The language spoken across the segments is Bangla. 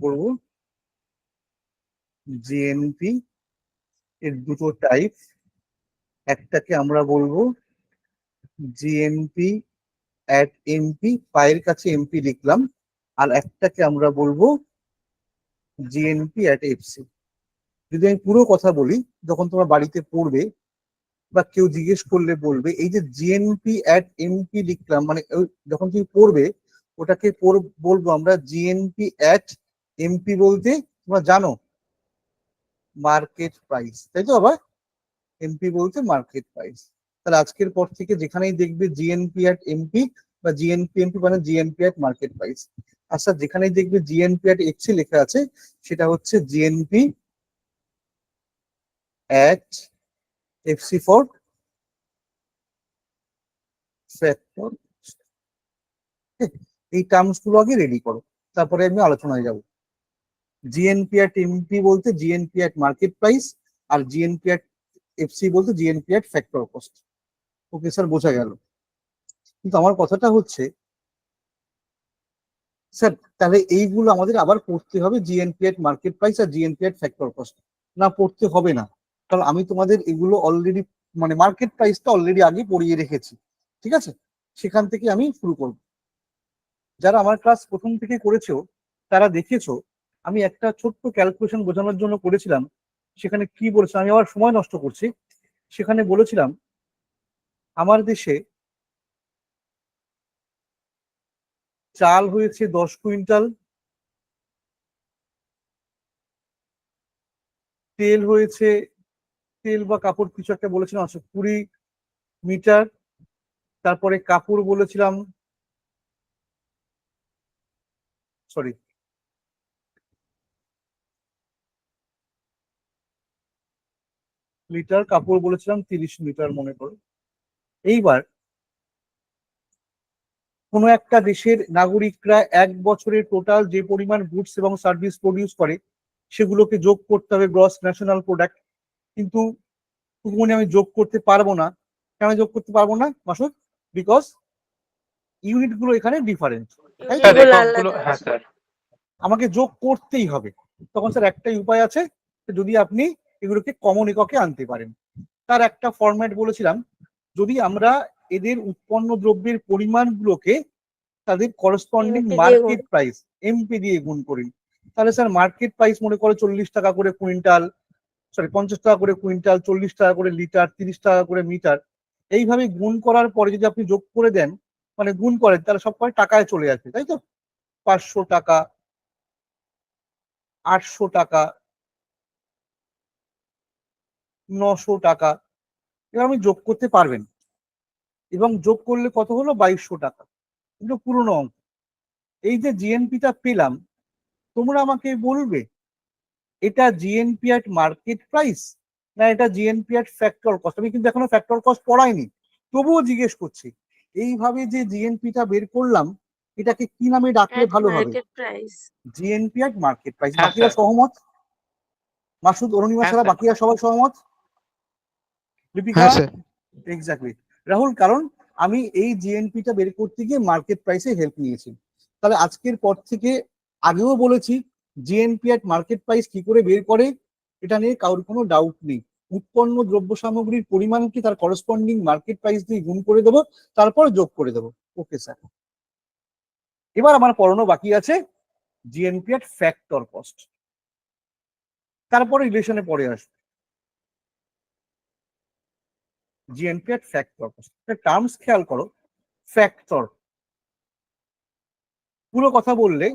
করব জিএনপি এর দুটো টাইপ। একটাকে আমরা বলবো জিএনপি অ্যাট এমপি, পায়ের কাছে এমপি লিখলাম, আর একটাকে আমরা বলবো জিএনপি অ্যাট এফসি। যদি আমি পুরো কথা বলি, যখন তোমরা বাড়িতে পড়বে বা কেউ জিজ্ঞেস করলে বলবে এই যে জিএনপি অ্যাট এমপি লিখলাম, মানে যখন তুমি পড়বে ওটাকে বলবো আমরা জিএনপি অ্যাট এমপি, বলতে তোমরা জানো মার্কেট প্রাইস, তাই তো আবার এমপি বলতে মার্কেট প্রাইস। তাহলে আজকের পর থেকে যেখানেই দেখবে জিএনপি অ্যাট এমপি বা জিএনপি এমপি মানে জিএনপি অ্যাট মার্কেট প্রাইস। আচ্ছা, যেখানেই দেখবে জিএনপি অ্যাট এফসি লেখা আছে সেটা হচ্ছে GNP at FC for factor. এই টার্মস গুলো আগে রেডি করো, তারপরে আমি আলোচনায় যাব। জিএনপি অ্যাট এমপি বলতে জিএনপি অ্যাট মার্কেট প্রাইস, আর জিএনপি অ্যাট এফসি বলতে GNP at factor cost. Okay sir, বোঝা গেল। কিন্তু আমার কথাটা হচ্ছে স্যার, তাহলে এইগুলো আমাদের আবার পড়তে হবে, জিএনপি এট মার্কেট প্রাইস আর জিএনপি এট ফ্যাক্টর কস্ট? না, পড়তে হবে না, কারণ আমি তোমাদের এগুলো অলরেডি, মানে মার্কেট প্রাইসটা অলরেডি আগে পড়িয়ে রেখেছি। ঠিক আছে, সেখান থেকে আমি শুরু করব। যারা আমার ক্লাস প্রথম থেকে করেছো তারা দেখেছো আমি একটা ছোট্ট ক্যালকুলেশন বোঝানোর জন্য করেছিলাম। সেখানে কি বলেছিলাম, আমি আবার সময় নষ্ট করছি। সেখানে বলেছিলাম আমার দেশে চাল হয়েছে 10 কুইন্টাল, তেল হয়েছে, তেল বা কাপড় কিছু একটা বলেছিলাম, 20 মিটার। তারপরে কাপড় বলেছিলাম, সরি, লিটার, কাপড় বলেছিলাম 30 মিটার মনে করো। এইবার কোনো একটা দেশের নাগরিকরা 1 বছরের টোটাল যে পরিমাণ গুডস এবং সার্ভিস প্রডিউস করে সেগুলোকে যোগ করতে হবে গ্রস ন্যাশনাল প্রোডাক্ট। কিন্তু তবুও আমি যোগ করতে পারবো না। কেন যোগ করতে পারবো না মাসুদ? বিকজ ইউনিট গুলো এখানে ডিফারেন্ট, তাই তো? হ্যাঁ স্যার। আমাকে যোগ করতেই হবে। তখন স্যার একটাই উপায় আছে, যদি আপনি এগুলোকে কমন এককে আনতে পারেন। তার একটা ফরম্যাট বলেছিলাম, যদি আমরা এদের উৎপন্ন দ্রব্যের পরিমাণগুলোকে তাদের করসপন্ডিং মার্কেট প্রাইস এমপি দিয়ে গুণ করি, তাহলে স্যার মার্কেট প্রাইস মনে করো 40 টাকা করে কুইন্টাল, সরি 50 টাকা করে কুইন্টাল, 40 টাকা করে লিটার, 30 টাকা করে মিটার। এইভাবে গুণ করার পরে যদি আপনি যোগ করে দেন, মানে গুণ করেন, তাহলে সব কয় টাকায় চলে আসবে, তাই তো? 500 টাকা, 800 টাকা, 900 টাকা, এবার আপনি যোগ করতে পারবেন। এবং যোগ করলে কত হলো? 2200 টাকা। কিন্তু পুরনো অঙ্ক। এই যে জিএনপিটা পেলাম, তোমরা আমাকে বলবে এটা জিএনপি অ্যাট মার্কেট প্রাইস না এটা জিএনপি অ্যাট ফ্যাক্টর কস্ট। আমি কিন্তু এখনো ফ্যাক্টর কস্ট পড়াইনি, তবুও জিজ্ঞেস করছি। এইভাবে যে জিএনপিটা বের করলাম, এটাকে কি নামে ডাকলে ভালো হবে? GNP at market price. বাকিরা সহমত? মাসুদ, অরুণিমা ছাড়া বাকিরা সবাই সহমত? লিপিকা? এক্স্যাক্টলি। রাহুল, কারণ আমি এই জিএনপিটা বের করতে গিয়ে মার্কেট প্রাইসে হেল্প নিয়েছি। তাহলে আজকের পর থেকে, আগেও বলেছি, জিএনপি অ্যাট মার্কেট প্রাইস কি করে বের করে এটা নিয়ে কারোর কোনো ডাউট নেই। উৎপন্ন দ্রব্য সামগ্রীর পরিমাণকে তার করসপন্ডিং মার্কেট প্রাইস দিয়ে গুণ করে দেবো, তারপর যোগ করে দেবো। ওকে স্যার, এবার আমার পড়ানো বাকি আছে জিএনপি অ্যাট ফ্যাক্টর কস্ট, তারপরে রিলেশনে পরে আসবে GNP at factor cost. Terms খেয়াল করো, ফ্যাক্টর পুরো কথা বললে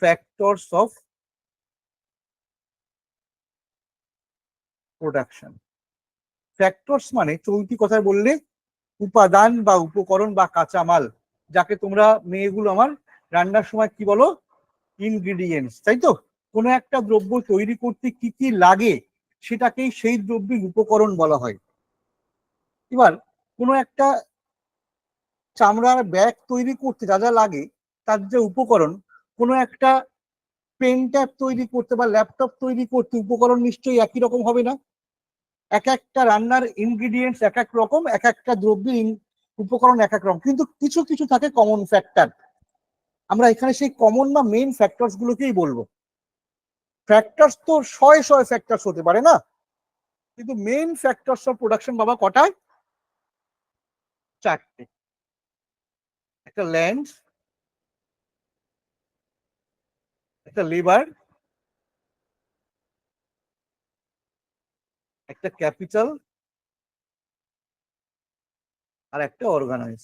ফ্যাক্টরস অফ প্রোডাকশন। ফ্যাক্টরস মানে চলতি কথায় বললে উপাদান বা উপকরণ বা কাঁচামাল, যাকে তোমরা মেয়েগুলো আমার রান্নার সময় কি বলো? ইনগ্রিডিয়েন্টস, তাই তো? কোনো একটা দ্রব্য তৈরি করতে কি কি লাগে সেটাকেই সেই দ্রব্যের উপকরণ বলা হয়। এবার কোনো একটা চামড়ার ব্যাগ তৈরি করতে যা যা লাগে তার যে উপকরণ, কোনো একটা পেন ট্যাব তৈরি করতে বা ল্যাপটপ তৈরি করতে উপকরণ নিশ্চয়ই একই রকম হবে না। এক একটা রান্নার ইনগ্রিডিয়েন্টস এক এক রকম, এক একটা দ্রব্যের উপকরণ এক এক রকম, কিন্তু কিছু কিছু থাকে কমন ফ্যাক্টর। আমরা এখানে সেই কমন বা মেইন ফ্যাক্টরস গুলোকেই বলবো। ফ্যাক্টরস তো শয়ে শয়ে ফ্যাক্টরস হতে পারে না, কিন্তু মেইন ফ্যাক্টরস অফ প্রোডাকশন বাবা কটায়? চারটে। একটা ল্যান্ড, একটা লেবার, একটা ক্যাপিটাল, আর একটা অর্গানাইজ।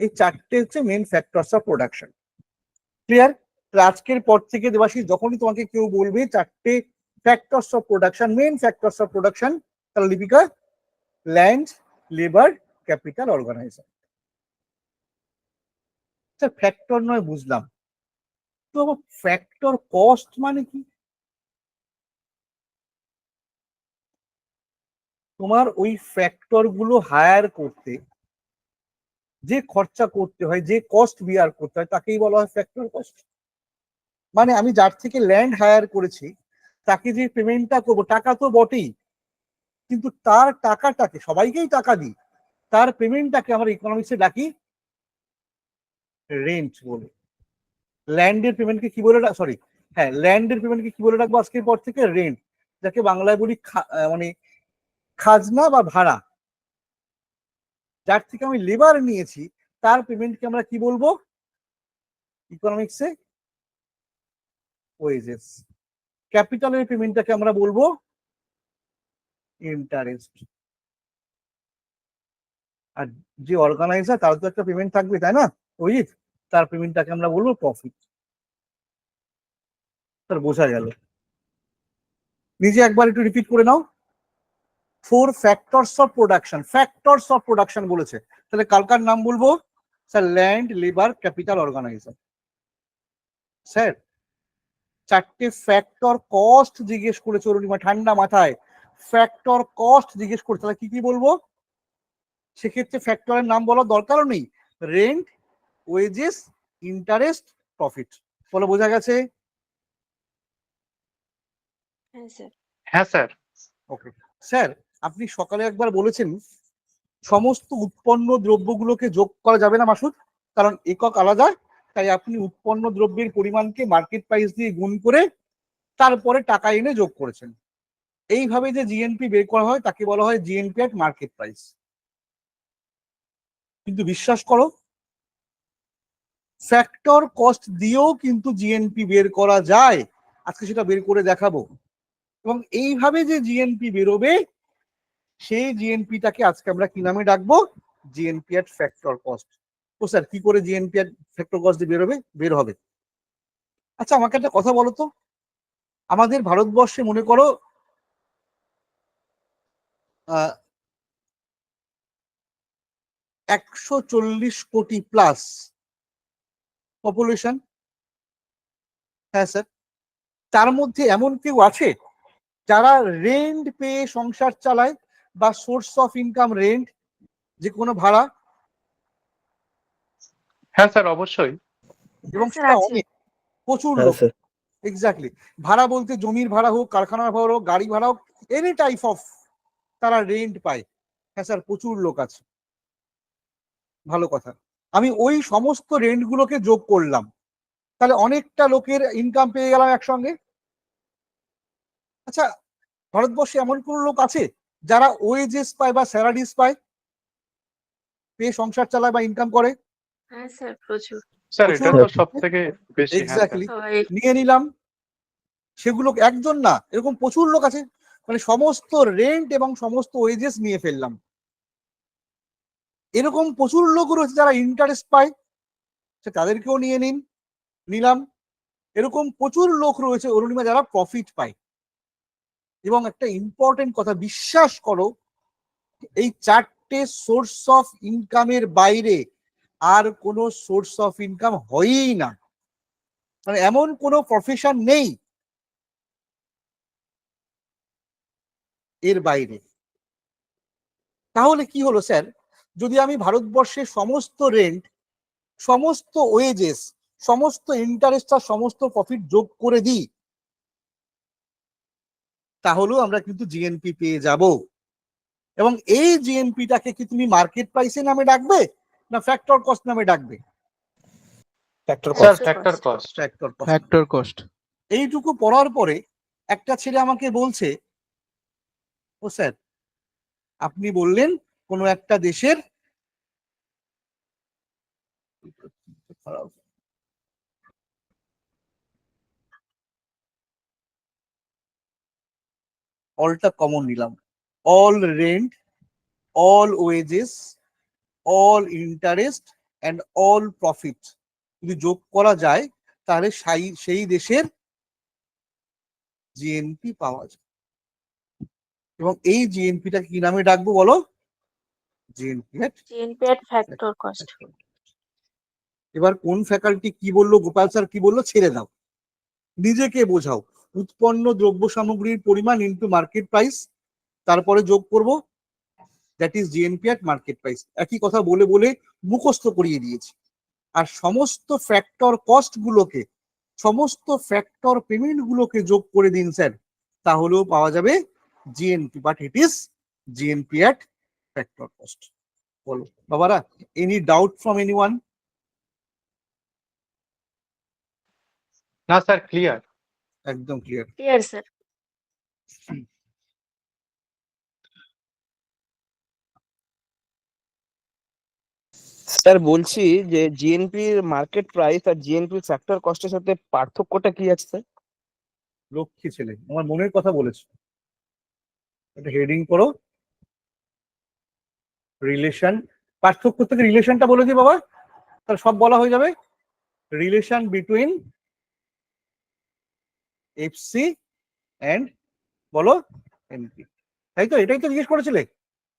এই চারটে হচ্ছে main factors of production. Clear? আজকের পর থেকে দেবাশিস যখনই তোমাকে কেউ বলবে চারটে factors of production, main factors of production, তাহলে Lipika land, labour, capital, organiser. Factor নয় বুঝলাম, তো ফ্যাক্টর কস্ট মানে কি? তোমার ওই ফ্যাক্টর গুলো হায়ার করতে যে খরচা করতে হয়, যে কস্ট বিয়ার করতে হয়, তাকেই বলা হয় ফ্যাক্টর কস্ট। মানে আমি যার থেকে ল্যান্ড হায়ার করেছি তাকে যে পেমেন্টটা করবো, টাকা তো বটেই, কিন্তু তার টাকাটাকে, সবাইকেই টাকা দিই, তার পেমেন্টটাকে আমরা ইকোনমিক্সে ডাকি রেন্ট বলে। ল্যান্ডের পেমেন্টকে কি বলে, সরি, হ্যাঁ, ল্যান্ডের পেমেন্টকে কি বলে রাখবো আজকের পর থেকে? রেন্ট। যাকে বাংলায় বলি মানে খাজনা বা ভাড়া। যার থেকে আমি লেবার নিয়েছি তার পেমেন্টকে আমরা কি বলবো ইকোনমিক্সে? ওয়েজেস। ক্যাপিটালের পেমেন্টটাকে আমরা বলবো ইন্টারেস্ট। আর যে অর্গানাইজার তার তো একটা পেমেন্ট থাকবে, তাই না? ওয়েজ, তার পেমেন্টটাকে আমরা বলবো প্রফিট। তার বোঝা গেল? নিজে একবার একটু রিপিট করে নাও। 4 factors of production, factors of production বলেছে, তাহলে কালকার নাম বলবো sir land, labour, capital, organiser. Sir চারটে ফ্যাক্টর কস্ট জিজ্ঞেস করেছে অরুণিমা, ঠান্ডা মাথায় ফ্যাক্টর কস্ট জিজ্ঞেস করছে, তাহলে কি কি বলবো? সেক্ষেত্রে ফ্যাক্টরের নাম বলার দরকারও নেই, রেন্ট, ওয়েজেস, ইন্টারেস্ট, প্রফিট। বলো বোঝা গেছে? হ্যাঁ স্যার। ওকে স্যার, আপনি সকালে একবার বলেছেন সমস্ত উৎপন্ন দ্রব্যগুলোকে যোগ করা যাবে না মাসুদ, কারণ একক আলাদা, তাই আপনি উৎপন্ন দ্রব্যের পরিমাণকে মার্কেট প্রাইস দিয়ে গুণ করে তারপরে টাকা এনে যোগ করেছেন। এইভাবে যে জিএনপি বের করা হয় তাকে বলা হয় জিএনপি অ্যাট মার্কেট প্রাইস। কিন্তু বিশ্বাস করো, ফ্যাক্টর কস্ট দিয়েও কিন্তু জিএনপি বের করা যায়, আজকে সেটা বের করে দেখাবো। এবং এইভাবে যে জিএনপি বেরোবে সেই জিএনপিটাকে আজকে আমরা কি নামে ডাকবো? GNP at factor cost. তো স্যার কি করে জিএনপি অ্যাট ফ্যাক্টর কস্ট দিয়ে বের হবে? আচ্ছা আমাকে একটা কথা বলো তো, আমাদের ভারতবর্ষে মনে করো 140 কোটি প্লাস পপুলেশন। হ্যাঁ স্যার, তার মধ্যে এমন কেউ আছে যারা রেন্ট পেয়ে সংসার চালায়, বা সোর্স অফ ইনকাম রেন্ট, যে কোনো ভাড়া? হ্যাঁ স্যার, অবশ্যই। এবং সেটা অনেক, প্রচুর লোক। এক্স্যাক্টলি, ভাড়া বলতে জমির ভাড়া হোক, কারখানার ভাড়া হোক, গাড়ি ভাড়া হোক, এনি টাইপ অফ তারা রেন্ট পায়। হ্যাঁ স্যার, প্রচুর লোক আছে। ভালো কথা, আমি ওই সমস্ত রেন্ট গুলোকে যোগ করলাম, তাহলে অনেকটা লোকের ইনকাম পেয়ে গেলাম একসঙ্গে। আচ্ছা, ভারতবর্ষে এমন কোন লোক আছে যারা ওয়েজেস পায় বা স্যালারিজ পায়, পেয়ে সংসার চালায় বা ইনকাম করে? হ্যাঁ স্যার, প্রচুর। স্যার এটা তো সব থেকে বেশি। হ্যাঁ স্যার। এক্স্যাক্টলি, নিয়ে নিলাম সেগুলো, একজন না, এরকম প্রচুর লোক আছে, মানে সমস্ত রেন্ট এবং সমস্ত ওয়েজেস নিয়ে ফেললাম। এরকম প্রচুর লোক রয়েছে যারা ইন্টারেস্ট পায়, সে তাদেরকেও নিয়ে নিলাম। এরকম প্রচুর লোক রয়েছে অরুণিমা যারা প্রফিট পায়। এবং একটা ইম্পর্টেন্ট কথা, বিশ্বাস করো, এই চারটে সোর্স অফ ইনকামের বাইরে আর কোনো সোর্স অফ ইনকাম হয়ই না, মানে এমন কোনো প্রফেশন নেই এর বাইরে। তাহলে কি হলো স্যার, যদি আমি ভারতবর্ষের সমস্ত রেন্ট, সমস্ত ওয়েজেস, সমস্ত ইন্টারেস্ট আর সমস্ত প্রফিট যোগ করে দিই, তাহলেও আমরা কিন্তু জিএনপি পেয়ে যাব। এবং এই জিএনপিটাকে কি তুমি মার্কেট প্রাইসের নামে ডাকবে না ফ্যাক্টর কস্ট নামে ডাকবে? Factor sir cost. Factor cost. Factor cost. এইটুকু পড়ার পরে একটা ছেলে আমাকে বলছে, ও স্যার আপনি বললেন কোনো একটা দেশের অলটা কমন নিলাম, all rent, all wages, all interest and all profit যদি যোগ করা যায় তাহলে সেই দেশের জিএনপি পাওয়া যায়। এবং এই জিএনপিটা কি নামে ডাকবো বলো? GNP GNP factor cost. এবার কোন ফ্যাকাল্টি কি বললো, গোপাল স্যার কি বললো ছেড়ে দাও, নিজেকে বোঝাও। উৎপন্ন দ্রব্য সামগ্রীর পরিমাণ ইনটু মার্কেট প্রাইস, তারপরে যোগ করব that is GNP at market price. একই কথা বলে বলে মুখস্থ করিয়ে দিয়েছি। আর সমস্ত ফ্যাক্টর কস্ট গুলোকে, সমস্ত ফ্যাক্টর পেমেন্ট গুলোকে যোগ করে দিন স্যার, তাহলেও পাওয়া যাবে GNP, but it is GNP at factor cost. বলো বাবারা, এনি ডাউট ফ্রম এনিওয়ান? না স্যার, ক্লিয়ার। একদম ক্লিয়ার। Clear sir. স্যার বলছি যে জিএনপি মার্কেট প্রাইস আর জিএনপি ফ্যাক্টর কস্টের সাথে পার্থক্যটা কি আছে স্যার? লক্ষ্মী ছেলে, আমার মনের কথা বলেছে। এটা হেডিং করো, রিলেশন। পার্থক্য থেকে রিলেশনটা বলে দিই বাবা, তাহলে সব বলা হয়ে যাবে। রিলেশন বিটুইন এফসি অ্যান্ড বলো এনপি, তাই তো? এটাই তো জিজ্ঞেস করেছিলে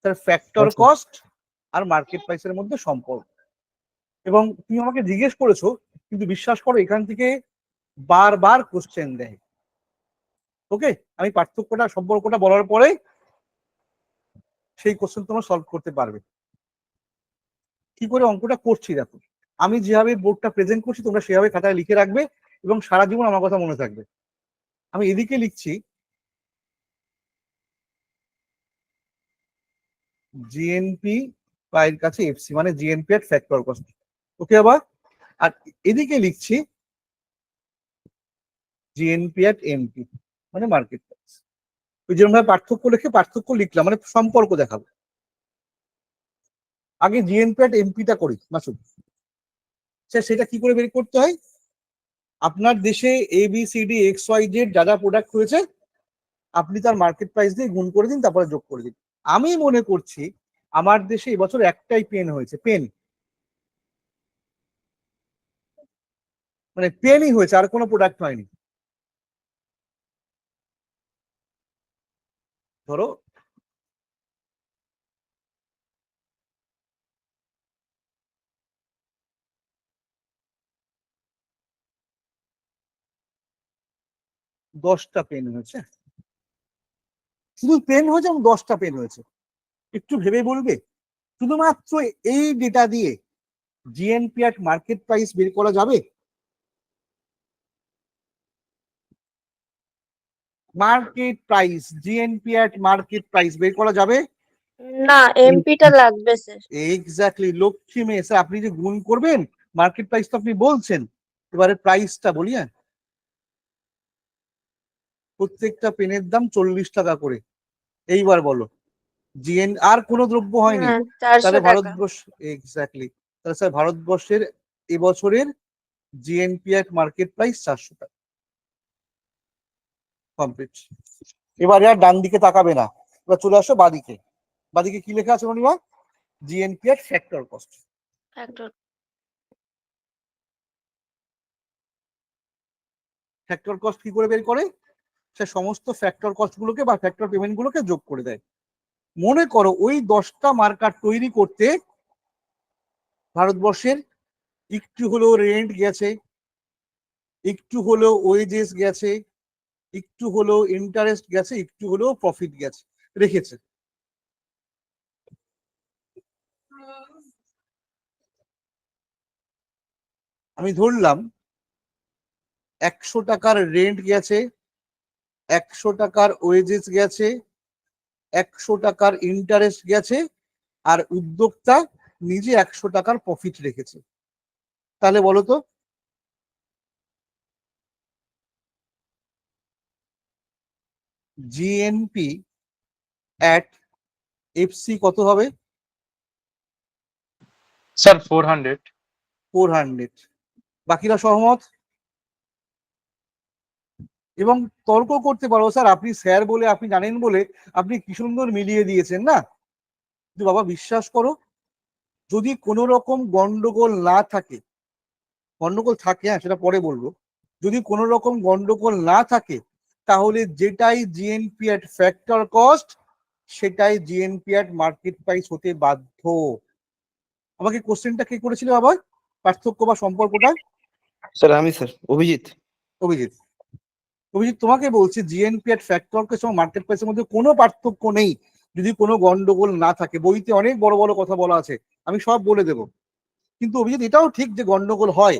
স্যার, ফ্যাক্টর আচ্ছা। কস্ট আর মার্কেট প্রাইসের মধ্যে সম্পর্ক। এবং তুমি আমাকে জিজ্ঞেস করেছো, কিন্তু বিশ্বাস করো এখান থেকে বারবার কোশ্চেন দেয়। ওকে, আমি পার্থক্যটা সম্পর্কটা বলার পরে সেই কোশ্চেন তোমরা সলভ করতে পারবে। কি করে অঙ্কটা করছি দেখো, আমি যেভাবে বোর্ডটা প্রেজেন্ট করছি তোমরা সেভাবে খাতায় লিখে রাখবে এবং সারা জীবন আমার কথা মনে থাকবে। আমি এদিকে লিখছি জিএনপি পায়ের কাছে এফসি, মানে জিএনপি এর ফ্যাক্টর কস্ট। ওকে আবার, আর এদিকে লিখছি জিএনপি এট এমপি, মানে মার্কেট প্রাইস। ওই যেরকম ভাবে পার্থক্য লিখে পার্থক্য লিখলাম, মানে সম্পর্ক দেখাবো। আগে জিএনপি এট এমপিটা করি মাসুদ। সেটা কি করে বের করতে হয়? আপনার দেশে ABCD XYZ যা যা প্রোডাক্ট হয়েছে আপনি তার মার্কেট প্রাইস দিয়ে গুণ করে দিন, তারপরে যোগ করে দিন। আমি মনে করছি আমার দেশে এবছর একটাই পেন হয়েছে, পেন, মানে পেনই হয়েছে, আর কোনো প্রোডাক্ট হয়নি। ধরো দশটা পেন হয়েছে, শুধু পেন হয়েছে এবং 10টা পেন হয়েছে। একটু ভেবে বলবে শুধুমাত্র এই ডেটা দিয়ে জিএনপি এট মার্কেট প্রাইস বের করা যাবে? মার্কেট প্রাইস, জিএনপি এট মার্কেট প্রাইস বের করা যাবে না, এমপিটা লাগবে স্যার। এক্স্যাক্টলি, লক্ষ্মী মেয়ে। স্যার আপনি যে গুণ করবেন, মার্কেট প্রাইস তো আপনি বলছেন, এবারে প্রাইসটা বলি। হ্যাঁ, প্রত্যেকটা পেনের দাম 40 টাকা করে। এইবার বলো জিএন আর কোনো দ্রব্য হয়নি, হ্যাঁ, 400 তাহলে টাকা। ভারতবর্ষ এক্স্যাক্টলি, তাহলে স্যার ভারতবর্ষের এবছরের জিএনপি এট মার্কেট প্রাইস 400 টাকা। কমপ্লিট। এবারে আর ডান দিকে তাকাবে না, এবার চলে আসো বাদিকে। বাদিকে কি লেখা আছে Ronima? GNP at factor cost. Factor. Factor cost কি করে বের করে? সে সমস্ত ফ্যাক্টর কস্ট গুলোকে বা ফ্যাক্টর পেমেন্ট গুলোকে যোগ করে দেয়। মনে করো ওই 10টা মার্কার তৈরি করতে ভারতবর্ষের একটু হলেও রেন্ট গেছে, একটু হলেও ওয়েজেস গেছে, একটু হলেও ইন্টারেস্ট গেছে, একটু হলেও প্রফিট গেছে, রেখেছে। আমি ধরলাম 100 টাকার রেন্ট গেছে, 100 টাকার ওয়েজেস গেছে, 100 টাকার ইন্টারেস্ট গেছে আর উদ্যোক্তা নিজে 100 টাকার প্রফিট রেখেছে, তাহলে বলো তো জিএনপি অ্যাট এফসি কত হবে? স্যার 400। 400। বাকিরা সহমত? এবং তর্ক করতে পারো, স্যার আপনি স্যার বলে, আপনি জানেন বলে আপনি কি সুন্দর মিলিয়ে দিয়েছেন না। কিন্তু বাবা বিশ্বাস করো, যদি কোনো রকম গন্ডগোল না থাকে, গন্ডগোল থাকে হ্যাঁ সেটা পরে বলবো, যদি কোনো রকম গন্ডগোল না থাকে তাহলে যেটাই জিএনপি অ্যাট ফ্যাক্টর কস্ট সেটাই জিএনপি অ্যাট মার্কেট প্রাইস হতে বাধ্য। আমাকে কোশ্চেনটা কে করেছিল আবার, পার্থক্য বা সম্পর্কটা? স্যার আমি স্যার অভিজিৎ। অভিজিৎ, অভিজিৎ তোমাকে বলছি জিএনপি অ্যাট ফ্যাক্টর কস্ট এবং মার্কেট প্রাইসের মধ্যে কোনো পার্থক্য নেই যদি কোনো গন্ডগোল না থাকে। বইতে অনেক বড় বড় কথা বলা আছে, আমি সব বলে দেবো। কিন্তু অভিজিৎ এটাও ঠিক যে গন্ডগোল হয়,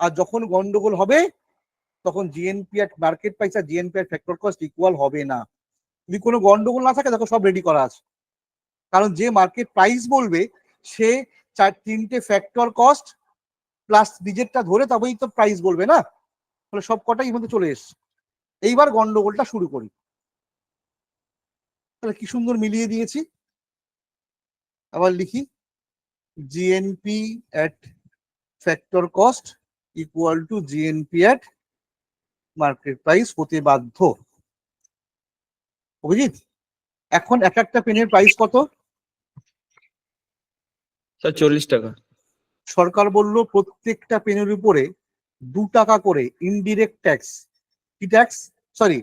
আর যখন গন্ডগোল হবে তখন জিএনপি অ্যাট মার্কেট প্রাইস আর GNP at factor cost equal হবে না। যদি কোনো গন্ডগোল না থাকে দেখো সব রেডি করা আছে, কারণ যে মার্কেট প্রাইস বলবে সে 4-3টে ফ্যাক্টর কস্ট প্লাস নিজেরটা ধরে তবেই তো প্রাইস বলবে না, তাহলে সব কটাই মধ্যে চলে এসছে। এইবার গন্ডগোলটা শুরু করি, তাহলে কি সুন্দর মিলিয়ে দিয়েছি। আবার লিখি GNP at factor cost equal to GNP at market price হতে বাধ্য। অভিজিৎ এখন এক একটা পেনের প্রাইস কত? স্যার 40 টাকা। সরকার বলল প্রত্যেকটা পেনের উপরে 2 টাকা করে ইনডিরেক্ট ট্যাক্স, কি ট্যাক্স, সরি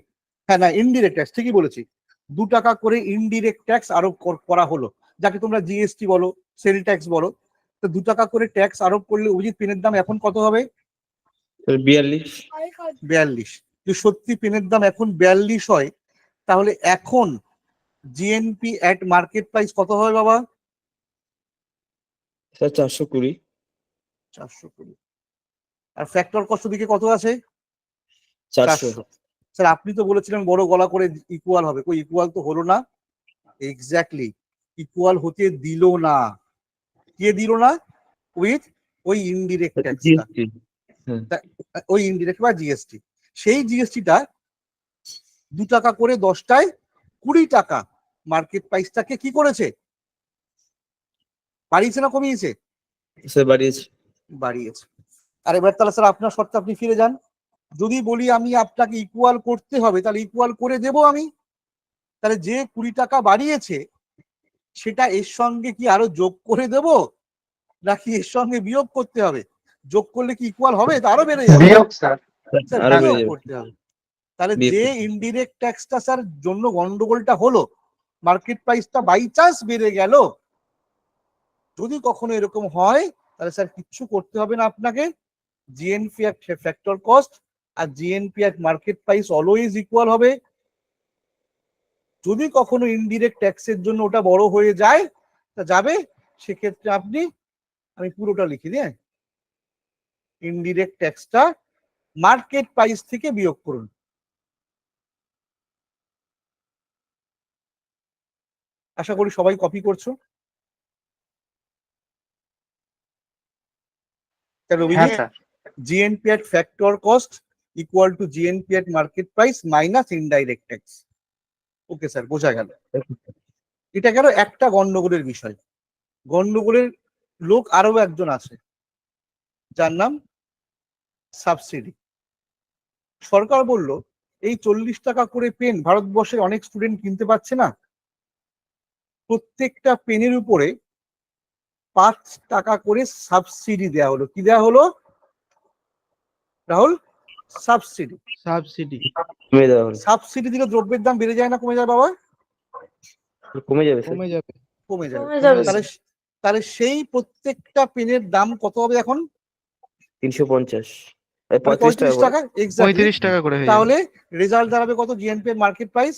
হ্যাঁ না ইনডিরেক্ট ট্যাক্স, ঠিকই বলেছি, 2 টাকা করে ইনডিরেক্ট ট্যাক্স আরোপ করা হলো, যাকে তোমরা জিএসটি বলো, সেল ট্যাক্স বলো। তো 2 টাকা করে ট্যাক্স আরোপ করলে অভিজিৎ পেনের দাম এখন কত হবে? 42। 42। যদি সত্যি পেনের দাম এখন 42 হয় তাহলে এখন জিএনপি অ্যাট মার্কেট প্রাইস কত হবে বাবা? স্যার 420। 420। আর ফ্যাক্টর কস্ট দিকে কত আছে? 400। 400। স্যার আপনি তো বলেছিলেন বড় গলা করে ইকুয়াল হবে, কই ইকুয়াল তো হলো না। এক্স্যাক্টলি ইকুয়াল হতে দিল না। কে দিল না? উইথ ওই ইনডিরেক্ট ট্যাক্সটা, ওই ইনডিরেক্ট বা জিএসটি। সেই জিএসটিটা 2 টাকা করে 10টায় 20 টাকা মার্কেট প্রাইসটাকে কি করেছে, বাড়িয়েছে না কমিয়েছে? স্যার বাড়িয়েছে। বাড়িয়েছে। আর এবার তাহলে স্যার আপনার শর্তে আপনি ফিরে যান। যদি বলি আমি আপনাকে ইকুয়াল করতে হবে তাহলে ইকুয়াল করে দেব আমি, তাহলে যে 20 টাকা বাড়িয়েছে সেটা এর সঙ্গে কি আরো যোগ করে দেব নাকি এর সঙ্গে বিয়োগ করতে হবে? যোগ করলে কি ইকুয়াল হবে? তা আরো বেড়ে যাবে। বিয়োগ স্যার। স্যার আরো বেড়ে বিয়োগ যাবে। করতে হবে। তাহলে বিয়োগ যে করতে হবে। ইনডিরেক্ট ট্যাক্সটা স্যার জন্য গন্ডগোলটা হলো, মার্কেট প্রাইসটা বাই চান্স বেড়ে গেল, যদি কখনো এরকম হয় তাহলে স্যার কিচ্ছু করতে হবে না আপনাকে, জিএনপি অ্যাট ফ্যাক্টর কস্ট আর GNP at market price always equal হবে। যদি কখনো ইনডিরেক্ট ট্যাক্সের জন্য ওটা বড় হয়ে যায় তা যাবে, সেক্ষেত্রে আপনি, আমি পুরোটা লিখি দিই, ইনডিরেক্ট ট্যাক্সটা মার্কেট প্রাইস থেকে বিয়োগ করুন। আশা করি সবাই কপি করছো। হ্যাঁ sir. GNP at factor cost equal to GNP at market price minus indirect tax. Okay sir, বোঝা গেল। এটা গেল একটা গন্ডগোলের বিষয়। গন্ডগোলের লোক আরো একজন আছে যার নাম সাবসিডি। সরকার বলল এই 40 টাকা করে পেন ভারতবর্ষের অনেক স্টুডেন্ট কিনতে পারছে না, প্রত্যেকটা পেনের উপরে 5 টাকা করে সাবসিডি দেওয়া হলো। কি দেওয়া হলো রাহুল? সাবসিডি। সাবসিডি কমে দেওয়া হলো। সাবসিডি দিলে দ্রব্যের দাম বেড়ে যায় না কমে যায় বাবা? কমে যাবে স্যার। কমে যাবে। কমে যাবে। কমে যাবে। তাহলে তাহলে সেই প্রত্যেকটা পেনের দাম কত হবে এখন? 350। মানে 35 35 টাকা। টাকা। এক্স্যাক্টলি। 35 টাকা করে হয়ে যাবে। তাহলে রেজাল্ট দাঁড়াবে কত? জিএনপি এর মার্কেট প্রাইস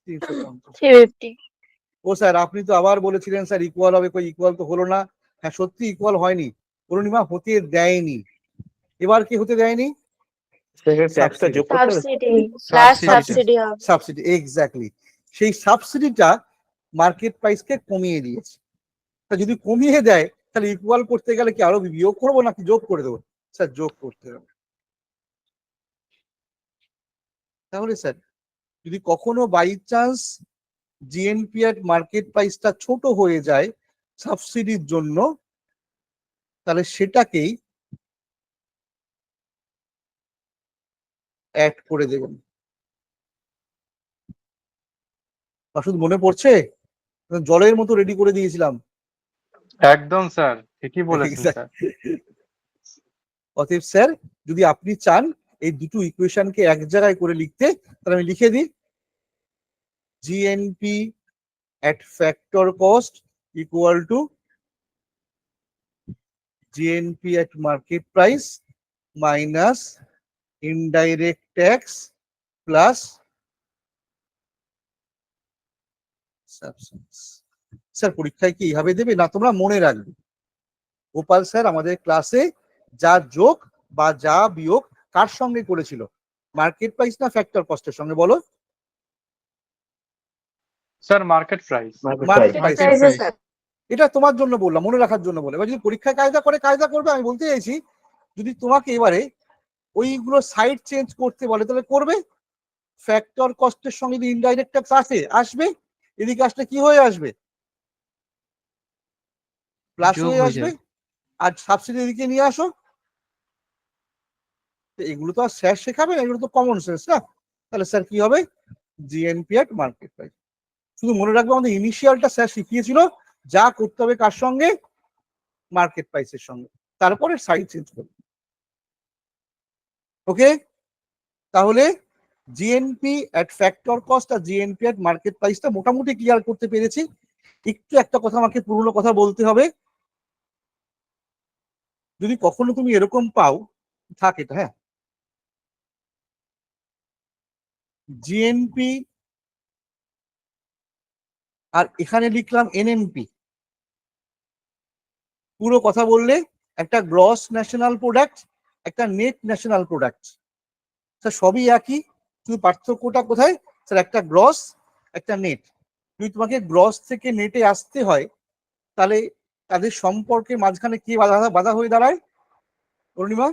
350। 350। ও স্যার আপনি তো আবার বলেছিলেন স্যার ইকুয়াল হবে, কই ইকুয়াল তো হলো না। হ্যাঁ সত্যি ইকুয়াল হয়নি, অরুণিমা হতে দেয়নি। এবার কি হতে দেয়নি? ট্যাক্সটা যোগ করতে হবে। সাবসিডি প্লাস Subsidy টা। সাবসিডি হবে। Subsidy, exactly. সেই সাবসিডিটা মার্কেট প্রাইসকে কমিয়ে দিয়েছে। তা যদি কমিয়ে দেয় তাহলে ইকুয়াল করতে গেলে কি আরো বিয়োগ করবো নাকি যোগ করে দেবো? স্যার যোগ করতে হবে। তাহলে স্যার যদি কখনো বাই চান্স জিএনপি এর মার্কেট প্রাইসটা ছোট হয়ে যায় সাবসিডির জন্য, তাহলে সেটাকেই অ্যাড করে দেবেন। শুধু মনে পড়ছে? জলের মতো রেডি করে দিয়েছিলাম। একদম স্যার, ঠিকই বলেছেন স্যার। অতএব স্যার যদি আপনি চান এই দুটো ইকুয়েশনকে এক জায়গায় করে লিখতে, তাহলে আমি লিখে দিই GNP at factor cost equal to GNP at market price minus indirect tax plus substance. Sir পরীক্ষায় কি এইভাবে দেবে না তোমরা মনে রাখবে? গোপাল স্যার আমাদের ক্লাসে যা যোগ বা যা বিয়োগ কার সঙ্গে করেছিল? মার্কেট প্রাইস না ফ্যাক্টর কস্টের সঙ্গে বলো? Sir market price. Market price. Sir এটা তোমার জন্য বললাম, মনে রাখার জন্য বলে। এবার যদি পরীক্ষায় কায়দা করে কায়দা করবে, আমি বলতে চাইছি যদি তোমাকে এবারে ওইগুলো সাইড চেঞ্জ করতে বলে তাহলে করবে। ফ্যাক্টর কস্টের সঙ্গে যদি ইনডাইরেক্ট ট্যাক্স আসবে, এদিকে আসলে কি হয়ে আসবে? প্লাস হয়ে আসবে। আর সাবসিডি এদিকে নিয়ে আসো। এগুলো তো আর স্যার শেখাবে না, এগুলো তো কমন সেন্স না। তাহলে স্যার কি হবে? জিএনপি এট মার্কেট প্রাইস। শুধু মনে রাখবে আমাদের ইনিশিয়ালটা স্যার শিখিয়েছিল যা করতে হবে কার সঙ্গে? মার্কেট প্রাইসের সঙ্গে, তারপরে সাইড চেঞ্জ করবে। ওকে, তাহলে জিএনপি এট ফ্যাক্টর কস্ট আর জিএনপি এট মার্কেট প্রাইসটা মোটামুটি ক্লিয়ার করতে পেরেছি। একটু একটা কথা আমাকে পুরনো কথা বলতে হবে। যদি কখনো তুমি এরকম পাও, থাক এটা, হ্যাঁ, জিএনপি আর এখানে লিখলাম এনএনপি, পুরো কথা বললে একটা গ্রস ন্যাশনাল প্রোডাক্ট, একটা নেট ন্যাশনাল প্রোডাক্ট, স্যার সবই একই, শুধু পার্থক্যটা কোথায়? স্যার একটা গ্রস একটা নেট। যদি তোমাকে গ্রস থেকে নেটে আসতে হয় তাহলে তাদের সম্পর্কের মাঝখানে কি বাধা হয়ে দাঁড়ায় অরুণিমা?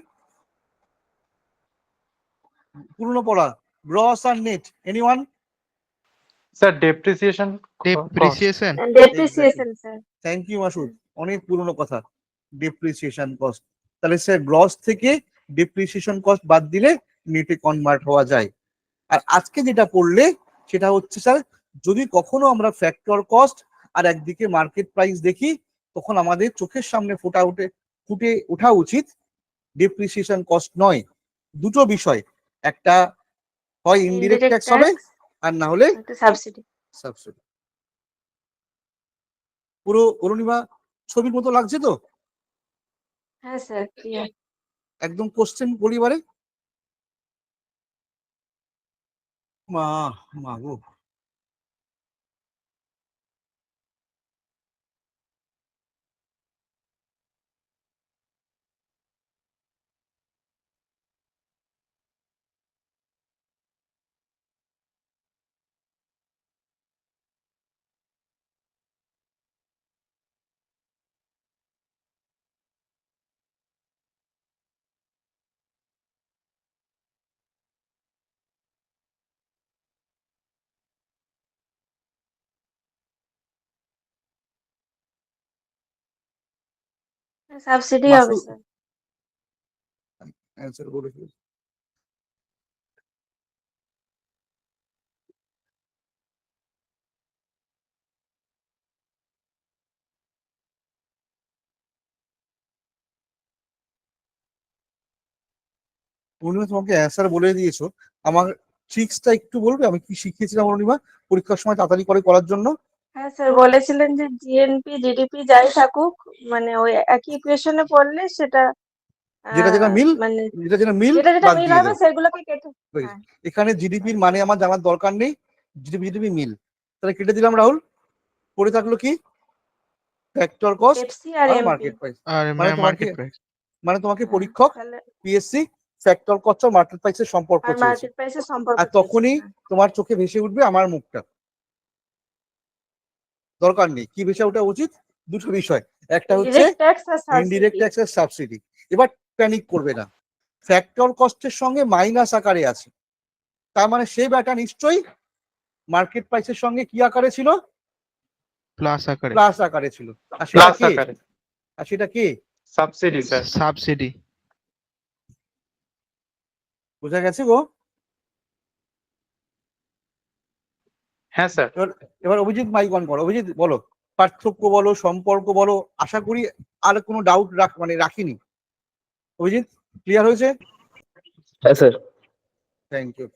পুরনো পড়া গ্রস আর net, anyone? Sir depreciation. Depreciation sir. Thank you Masud, অনেক পুরনো কথা। ডেপ্রিসিয়েশন কস্ট, তাহলে স্যার গ্রস থেকে ডেপ্রিসিয়েশন কস্ট বাদ দিলে নেটে কনভার্ট হওয়া যায়। আর আজকে যেটা পড়লে সেটা হচ্ছে স্যার যদি কখনো আমরা ফ্যাক্টর কস্ট আর একদিকে মার্কেট প্রাইস দেখি, তখন আমাদের চোখের সামনে ফুটে ওঠা উচিত ডেপ্রিসিয়েশন কস্ট নয়, দুটো বিষয়, একটা হয় ইনডিরেক্ট ট্যাক্স হবে আর না হলে সাবসিডি। সাবসিডি। পুরো অরুণিমা ছবির মতো লাগছে তো? হ্যাঁ স্যার ক্লিয়ার। একদম কোশ্চেন পরিবারে মা মা গো। সাবসিডি হবে স্যার। অ্যান্সার বলে ফেলেছি। অরুণিমা তোমাকে অ্যান্সার বলে দিয়েছো, আমার ট্রিক্সটা একটু বলবে আমি কি শিখিয়েছিলাম অরুণিমা পরীক্ষার সময় তাড়াতাড়ি করে করার জন্য? হ্যাঁ স্যার বলেছিলেন যে জিএনপি জিডিপি যাই থাকুক মানে ওই একই ইকুয়েশনে পড়লে সেটা যেটা যেটা মিল, মানে যেটা যেটা মিল যেটা যেটা বাদ মিল দিয়ে হবে দেবে। সেগুলোকে কেটে। হ্যাঁ এখানে জিডিপির মানে আমার জানার দরকার নেই, জিডিপি মিল, তাহলে কেটে দিলাম রাহুল। পড়ে থাকলো কি? ফ্যাক্টর কস্ট এফসি আর আর এমপি। Market price. আর মার্কেট প্রাইস। মানে তোমাকে পরীক্ষক তাহলে পিএসসি ফ্যাক্টর কস্ট আর মার্কেট প্রাইসের সম্পর্ক আর চেয়েছে, মার্কেট প্রাইসের সম্পর্ক আর তখনই তোমার চোখে ভেসে উঠবে আমার মুখটা। দরকার নেই। কি বিষয় ওটা উচিত? দুটো বিষয়, একটা হচ্ছে ডিরেক্ট ট্যাক্স আর ইনডিরেক্ট সাবসিডি। ট্যাক্স আর সাবসিডি। এবার প্যানিক করবে না, ফ্যাক্টর কস্টের সঙ্গে মাইনাস আকারে আছে, তার মানে সেই ব্যাটা নিশ্চয়ই মার্কেট প্রাইসের সঙ্গে কি আকারে ছিল? প্লাস আকারে। প্লাস আকারে ছিল। আর সেটা প্লাস কি? আকারে আর সেটা কি? Subsidy sir. সাবসিডি। বোঝা গেছে গো? হ্যাঁ স্যার। এবার অভিজিৎ মাইক অন করো। অভিজিৎ বলো, পার্থক্য বলো, সম্পর্ক বলো। আশা করি আর কোনো ডাউট রাখিনি। অভিজিৎ ক্লিয়ার হয়েছে? হ্যাঁ স্যার। Thank you.